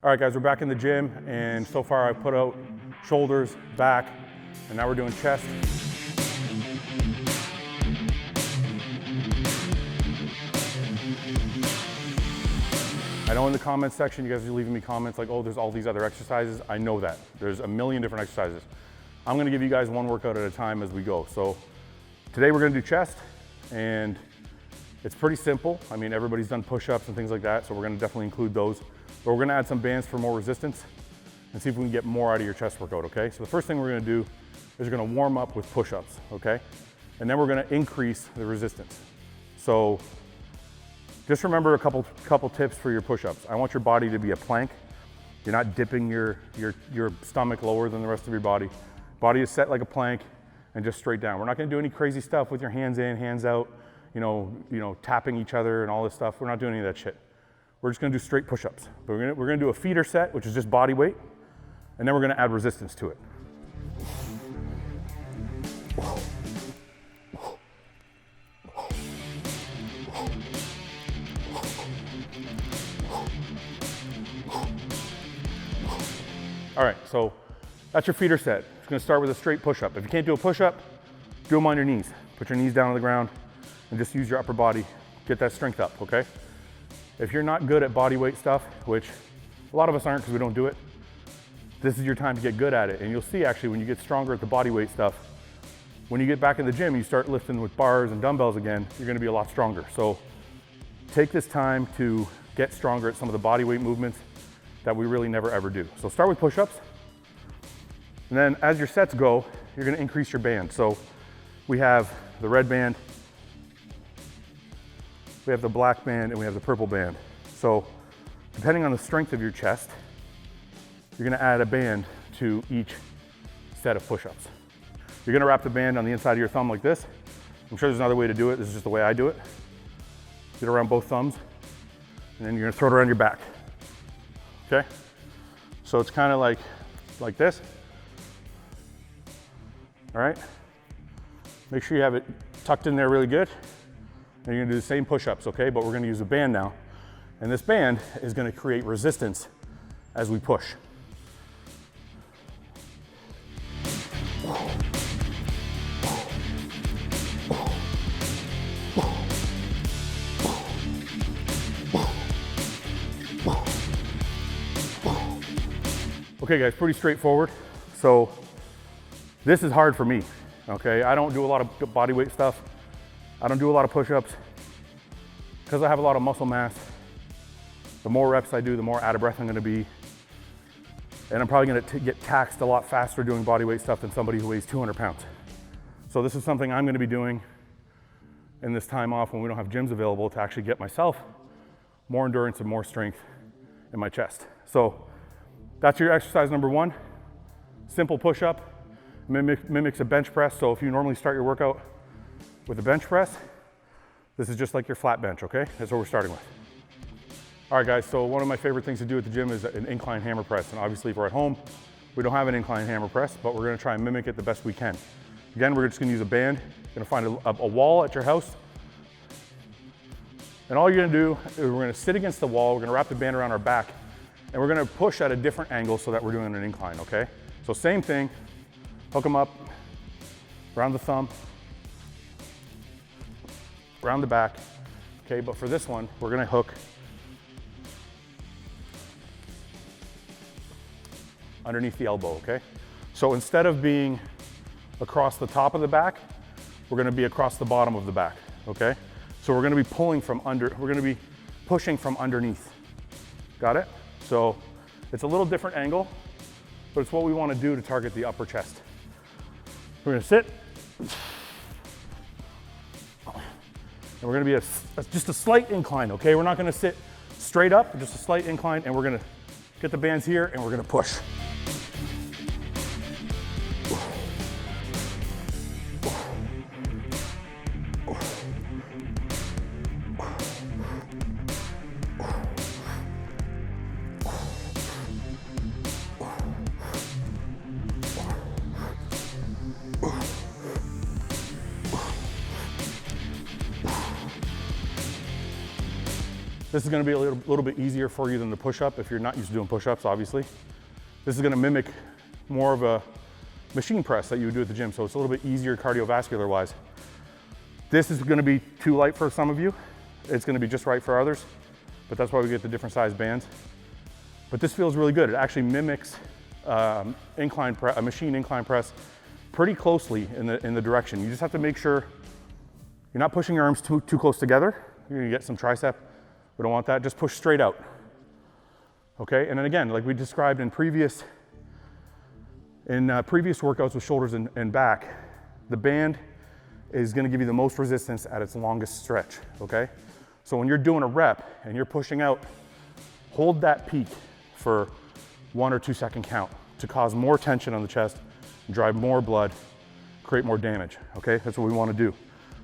All right, guys, we're back in the gym, and so far I've put out shoulders, back, and now we're doing chest. I know in the comments section, you guys are leaving me comments like, oh, there's all these other exercises. I know that. There's a million different exercises. I'm gonna give you guys one workout at a time as we go. So today we're gonna do chest, and it's pretty simple. I mean, everybody's done push-ups and things like that, so we're gonna definitely include those. But we're gonna add some bands for more resistance and see if we can get more out of your chest workout, okay? So the first thing we're gonna do is we're gonna warm up with push-ups, okay? And then we're gonna increase the resistance. So just remember a couple tips for your push-ups. I want your body to be a plank. You're not dipping your stomach lower than the rest of your body. Body is set like a plank and just straight down. We're not gonna do any crazy stuff with your hands in, hands out, you know, tapping each other and all this stuff. We're not doing any of that shit. We're just gonna do straight push-ups. We're gonna do a feeder set, which is just body weight, and then we're gonna add resistance to it. All right, so that's your feeder set. It's gonna start with a straight push-up. If you can't do a push-up, do them on your knees. Put your knees down on the ground and just use your upper body. Get that strength up, okay? If you're not good at body weight stuff, which a lot of us aren't because we don't do it, this is your time to get good at it. And you'll see actually when you get stronger at the body weight stuff, when you get back in the gym, you start lifting with bars and dumbbells again, you're gonna be a lot stronger. So take this time to get stronger at some of the body weight movements that we really never ever do. So start with push-ups. And then as your sets go, you're gonna increase your band. So we have the red band, we have the black band, and we have the purple band. So depending on the strength of your chest, you're gonna add a band to each set of push-ups. You're gonna wrap the band on the inside of your thumb like this. I'm sure there's another way to do it. This is just the way I do it. Get it around both thumbs, and then you're gonna throw it around your back. Okay? So it's kind of like this. All right? Make sure you have it tucked in there really good. And you're gonna do the same push-ups, okay? But we're gonna use a band now. And this band is gonna create resistance as we push. Okay guys, pretty straightforward. So this is hard for me, okay? I don't do a lot of body weight stuff. I don't do a lot of push-ups because I have a lot of muscle mass. The more reps I do, the more out of breath I'm gonna be. And I'm probably gonna get taxed a lot faster doing body weight stuff than somebody who weighs 200 pounds. So this is something I'm gonna be doing in this time off when we don't have gyms available to actually get myself more endurance and more strength in my chest. So that's your exercise number one. Simple push-up, mimics a bench press. So if you normally start your workout with a bench press, this is just like your flat bench, okay? That's what we're starting with. All right guys, so one of my favorite things to do at the gym is an incline hammer press. And obviously if we're at home, we don't have an incline hammer press, but we're gonna try and mimic it the best we can. Again, we're just gonna use a band. You're gonna find a wall at your house. And all you're gonna do is we're gonna sit against the wall, we're gonna wrap the band around our back, and we're gonna push at a different angle so that we're doing an incline, okay? So same thing, hook them up, around the thumb, around the back, okay? But for this one, we're gonna hook underneath the elbow, okay? So instead of being across the top of the back, we're gonna be across the bottom of the back, okay? So we're gonna be pulling from under, we're gonna be pushing from underneath. Got it? So it's a little different angle, but it's what we wanna do to target the upper chest. We're gonna sit, and we're gonna be just a slight incline, okay? We're not gonna sit straight up, just a slight incline, and we're gonna get the bands here, and we're gonna push. This is gonna be a little bit easier for you than the push-up if you're not used to doing push-ups, obviously. This is gonna mimic more of a machine press that you would do at the gym, so it's a little bit easier cardiovascular-wise. This is gonna be too light for some of you. It's gonna be just right for others, but that's why we get the different size bands. But this feels really good. It actually mimics a machine incline press pretty closely in the direction. You just have to make sure you're not pushing your arms too close together. You're gonna get some tricep. We don't want that. Just push straight out. Okay, and then again, like we described in previous workouts with shoulders and back, the band is gonna give you the most resistance at its longest stretch, okay? So when you're doing a rep and you're pushing out, hold that peak for 1 or 2 second count to cause more tension on the chest, drive more blood, create more damage, okay? That's what we wanna do.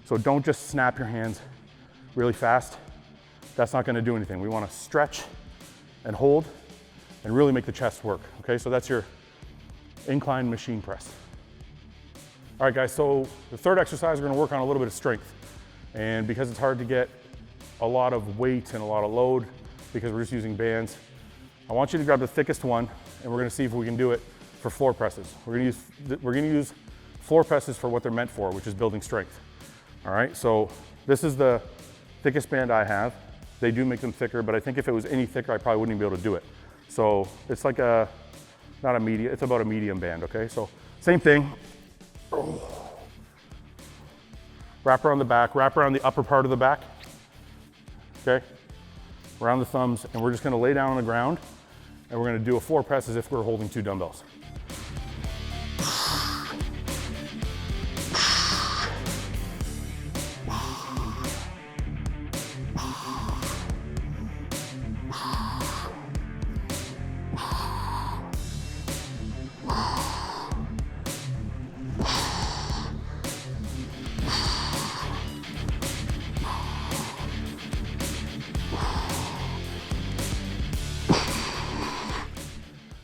So don't just snap your hands really fast. That's not gonna do anything. We wanna stretch and hold and really make the chest work, okay? So that's your incline machine press. All right, guys, so the third exercise, we're gonna work on a little bit of strength. And because it's hard to get a lot of weight and a lot of load because we're just using bands, I want you to grab the thickest one and we're gonna see if we can do it for floor presses. We're gonna use floor presses for what they're meant for, which is building strength. All right, so this is the thickest band I have. They do make them thicker, but I think if it was any thicker, I probably wouldn't even be able to do it. So it's like not a medium, it's about a medium band, okay? So same thing. Wrap around the back, wrap around the upper part of the back, okay? Around the thumbs, and we're just gonna lay down on the ground, and we're gonna do a floor press as if we're holding 2 dumbbells.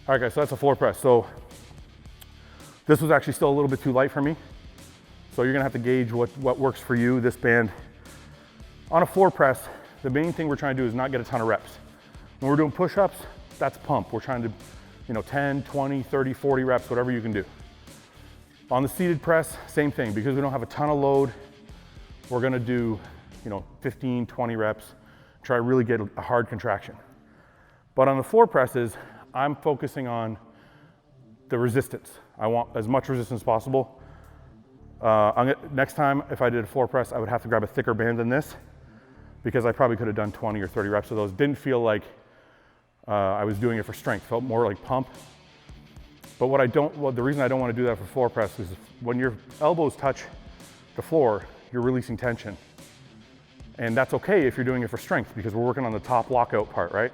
All right, guys, so that's a floor press. So this was actually still a little bit too light for me. So you're gonna have to gauge what works for you, this band. On a floor press, the main thing we're trying to do is not get a ton of reps. When we're doing push-ups, that's pump. We're trying to, 10, 20, 30, 40 reps, whatever you can do. On the seated press, same thing. Because we don't have a ton of load, we're gonna do, 15, 20 reps, try to really get a hard contraction. But on the floor presses, I'm focusing on the resistance. I want as much resistance as possible. Next time, if I did a floor press, I would have to grab a thicker band than this because I probably could have done 20 or 30 reps of those. Didn't feel like I was doing it for strength, felt more like pump. But the reason I don't want to do that for floor press is when your elbows touch the floor, you're releasing tension. And that's okay if you're doing it for strength because we're working on the top lockout part, right?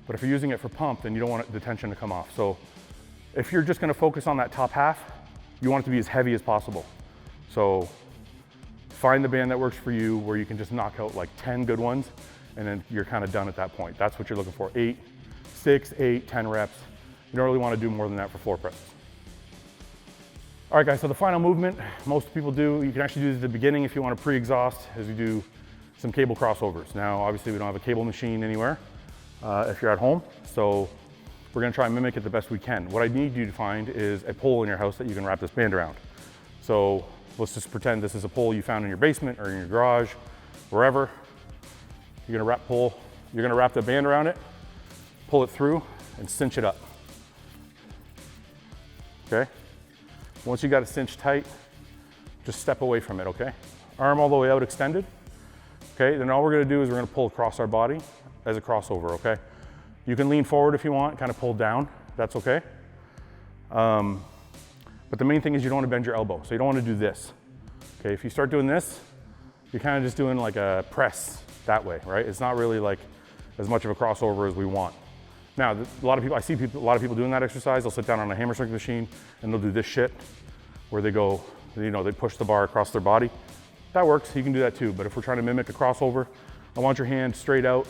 But if you're using it for pump, then you don't want the tension to come off. So if you're just gonna focus on that top half, you want it to be as heavy as possible. So find the band that works for you where you can just knock out like 10 good ones and then you're kind of done at that point. That's what you're looking for, 6, 8, 10 reps. You don't really want to do more than that for floor presses. All right, guys, so the final movement, most people do, you can actually do this at the beginning if you want to pre-exhaust, as you do some cable crossovers. Now, obviously we don't have a cable machine anywhere if you're at home, so we're gonna try and mimic it the best we can. What I need you to find is a pole in your house that you can wrap this band around. So let's just pretend this is a pole you found in your basement or in your garage, wherever. You're gonna wrap the band around it, pull it through, and cinch it up. Okay? Once you got it cinched tight, just step away from it, okay? Arm all the way out extended. Okay, then all we're gonna do is we're gonna pull across our body as a crossover, okay? You can lean forward if you want, kind of pull down, that's okay. But the main thing is you don't wanna bend your elbow, so you don't wanna do this. Okay, if you start doing this, you're kind of just doing like a press that way, right? It's not really like as much of a crossover as we want. Now, I see a lot of people doing that exercise. They'll sit down on a hammer strength machine and they'll do this shit where they go, they push the bar across their body. That works, you can do that too. But if we're trying to mimic a crossover, I want your hand straight out,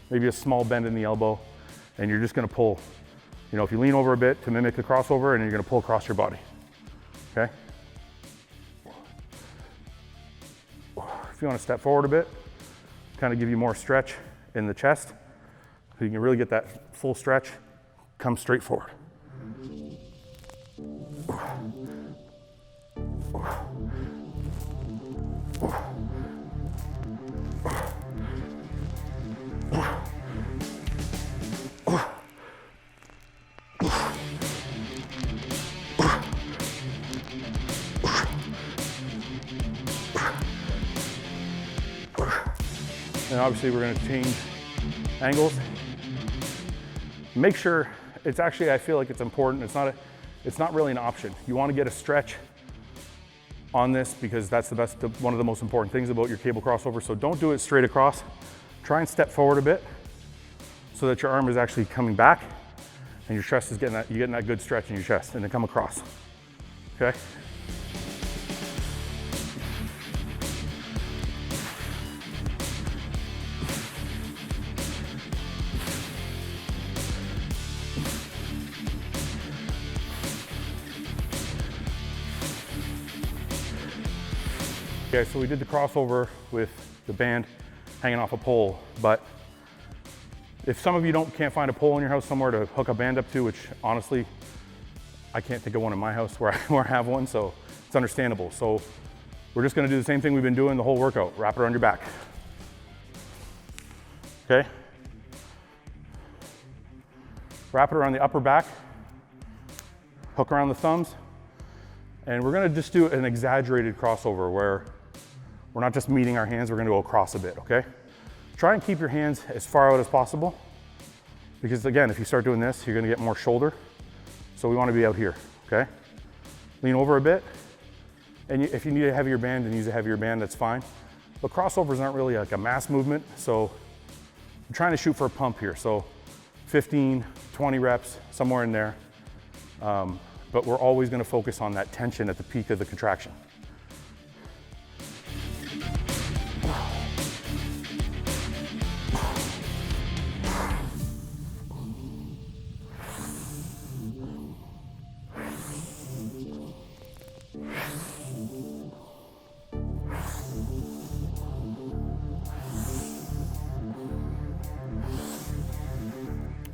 maybe a small bend in the elbow, and you're just gonna pull, if you lean over a bit to mimic the crossover, and you're gonna pull across your body, okay? If you wanna step forward a bit, kind of give you more stretch in the chest. So you can really get that full stretch. Come straight forward. And obviously we're going to change angles. Make sure, it's actually, I feel like it's important. It's not really an option. You want to get a stretch on this because that's one of the most important things about your cable crossover. So don't do it straight across. Try and step forward a bit so that your arm is actually coming back and your chest is you're getting that good stretch in your chest, and then come across, okay? Okay, so we did the crossover with the band hanging off a pole, but if some of you can't find a pole in your house somewhere to hook a band up to, which honestly, I can't think of one in my house where I have one, so it's understandable. So we're just gonna do the same thing we've been doing the whole workout. Wrap it around your back. Okay? Wrap it around the upper back, hook around the thumbs, and we're gonna just do an exaggerated crossover where we're not just meeting our hands, we're gonna go across a bit, okay? Try and keep your hands as far out as possible, because again, if you start doing this, you're gonna get more shoulder. So we wanna be out here, okay? Lean over a bit, and if you need a heavier band, then use a heavier band, that's fine. But crossovers aren't really like a mass movement, so I'm trying to shoot for a pump here. So 15, 20 reps, somewhere in there. But we're always gonna focus on that tension at the peak of the contraction.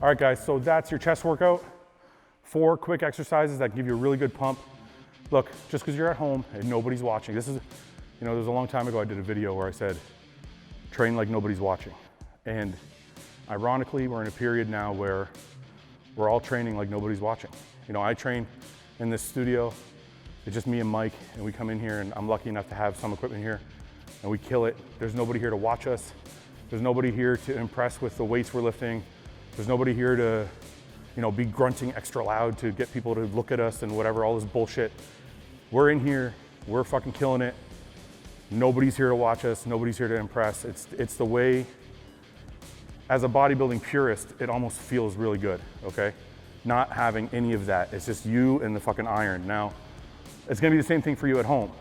All right, guys, so that's your chest workout. 4 quick exercises that give you a really good pump. Look, just because you're at home and nobody's watching, this is, you know, there's a long time ago I did a video where I said, train like nobody's watching. And ironically, we're in a period now where we're all training like nobody's watching. You know, I train in this studio. It's just me and Mike, and we come in here, and I'm lucky enough to have some equipment here, and we kill it. There's nobody here to watch us. There's nobody here to impress with the weights we're lifting. There's nobody here to, you know, be grunting extra loud to get people to look at us and whatever, all this bullshit. We're in here, we're fucking killing it. Nobody's here to watch us, nobody's here to impress. It's the way, as a bodybuilding purist, it almost feels really good, okay? Not having any of that. It's just you and the fucking iron. Now, it's gonna be the same thing for you at home.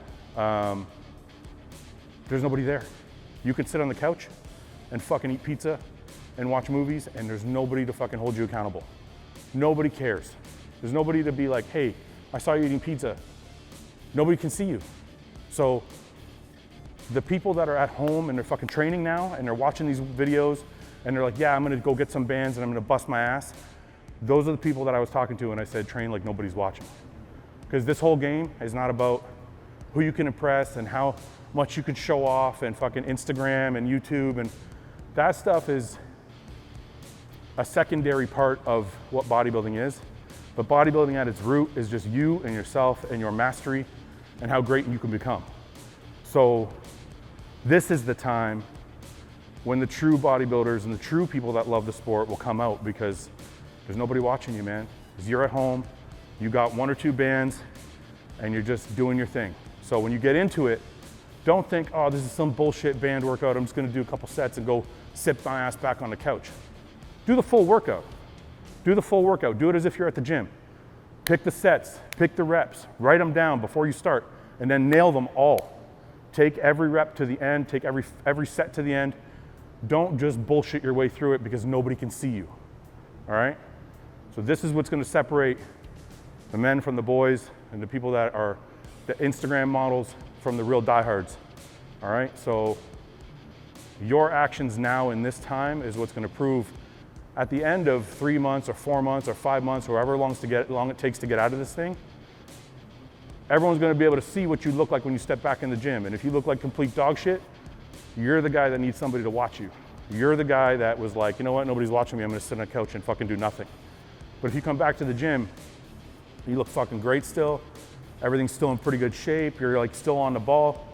There's nobody there. You can sit on the couch and fucking eat pizza and watch movies, and there's nobody to fucking hold you accountable. Nobody cares. There's nobody to be like, hey, I saw you eating pizza. Nobody can see you. So the people that are at home and they're fucking training now and they're watching these videos and they're like, yeah, I'm gonna go get some bands and I'm gonna bust my ass. Those are the people that I was talking to when I said train like nobody's watching. Because this whole game is not about who you can impress and how much you can show off and fucking Instagram and YouTube, and that stuff is a secondary part of what bodybuilding is. But bodybuilding at its root is just you and yourself and your mastery and how great you can become. So this is the time when the true bodybuilders and the true people that love the sport will come out, because there's nobody watching you, man. Because you're at home, you got 1 or 2 bands, and you're just doing your thing. So when you get into it, don't think, oh, this is some bullshit band workout, I'm just gonna do a couple sets and go sit my ass back on the couch. Do the full workout. Do the full workout. Do it as if you're at the gym. Pick the sets, pick the reps, write them down before you start, and then nail them all. Take every rep to the end, take every set to the end. Don't just bullshit your way through it because nobody can see you, all right? So this is what's gonna separate the men from the boys and the people that are the Instagram models from the real diehards, all right? So Your actions now in this time is what's gonna prove at the end of 3 months or 4 months or 5 months, or however long it takes to get out of this thing, everyone's gonna be able to see what you look like when you step back in the gym. And if you look like complete dog shit, you're the guy that needs somebody to watch you. You're the guy that was like, you know what, nobody's watching me, I'm gonna sit on a couch and fucking do nothing. But if you come back to the gym, you look fucking great still, everything's still in pretty good shape, you're like still on the ball,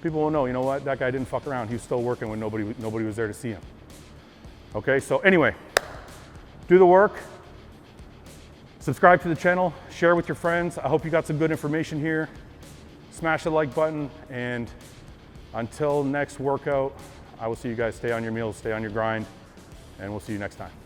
people will know, you know what, that guy didn't fuck around, he was still working when nobody was there to see him. Okay, so anyway, do the work, subscribe to the channel, share with your friends. I hope you got some good information here. Smash the like button, and until next workout, I will see you guys. Stay on your meals, stay on your grind, and we'll see you next time.